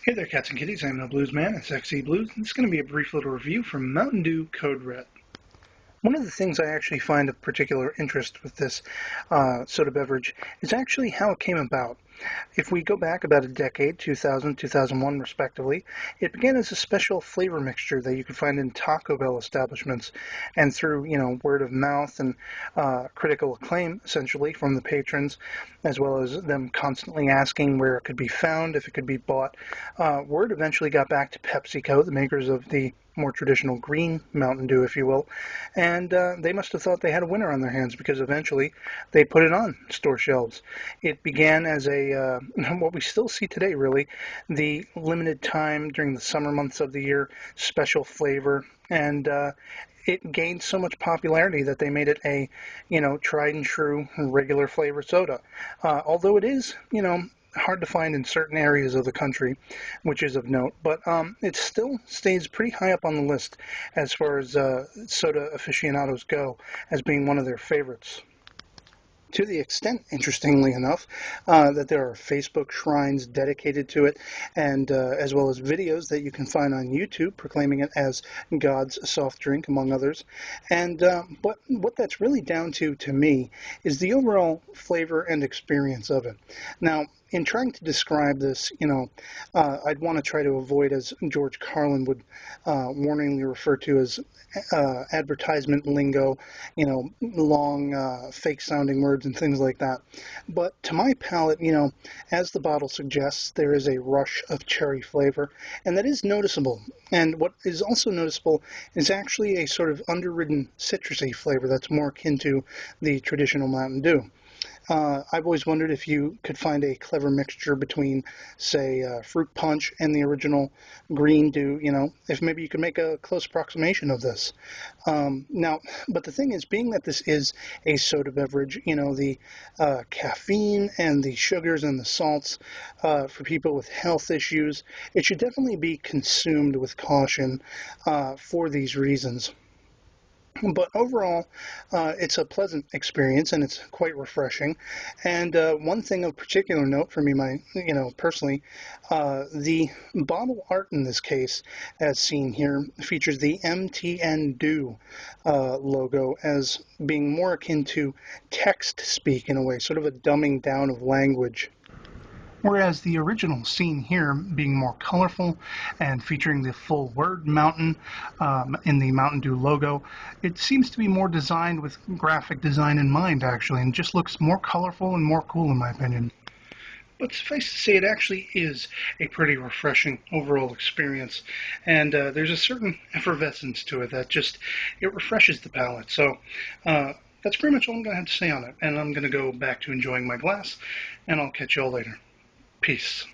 Hey there, cats and kitties. I'm no blues man. It's sXeblues, and it's going to be a brief little review from Mountain Dew Code Red. One of the things I actually find of particular interest with this soda beverage is actually how it came about. If we go back about a decade, 2000, 2001 respectively, it began as a special flavor mixture that you could find in Taco Bell establishments, and through, word of mouth and critical acclaim, essentially, from the patrons, as well as them constantly asking where it could be found, if it could be bought, word eventually got back to PepsiCo, the makers of the more traditional green Mountain Dew, if you will, and they must have thought they had a winner on their hands because eventually they put it on store shelves. It began as what we still see today, really, the limited time during the summer months of the year special flavor, and it gained so much popularity that they made it a, tried and true regular flavor soda. Although it is, hard to find in certain areas of the country, which is of note, but it still stays pretty high up on the list as far as soda aficionados go, as being one of their favorites. To the extent, interestingly enough, that there are Facebook shrines dedicated to it, and as well as videos that you can find on YouTube proclaiming it as God's soft drink, among others. And but what that's really down to me, is the overall flavor and experience of it. Now, in trying to describe this, I'd want to try to avoid, as George Carlin would warningly refer to as advertisement lingo, long fake-sounding words and things like that. But to my palate, as the bottle suggests, there is a rush of cherry flavor, and that is noticeable. And what is also noticeable is actually a sort of underridden citrusy flavor that's more akin to the traditional Mountain Dew. I've always wondered if you could find a clever mixture between, say, fruit punch and the original green Dew, if maybe you could make a close approximation of this. Now, but the thing is, being that this is a soda beverage, the caffeine and the sugars and the salts, for people with health issues, it should definitely be consumed with caution for these reasons. But overall, it's a pleasant experience, and it's quite refreshing. And one thing of particular note for me, personally, the bottle art in this case, as seen here, features the MTN Dew logo as being more akin to text speak in a way, sort of a dumbing down of language. Whereas the original scene here being more colorful and featuring the full word mountain in the Mountain Dew logo, it seems to be more designed with graphic design in mind, actually, and just looks more colorful and more cool in my opinion. But suffice to say, it actually is a pretty refreshing overall experience, and there's a certain effervescence to it that it refreshes the palate. So that's pretty much all I'm going to have to say on it, and I'm going to go back to enjoying my glass, and I'll catch you all later. Peace.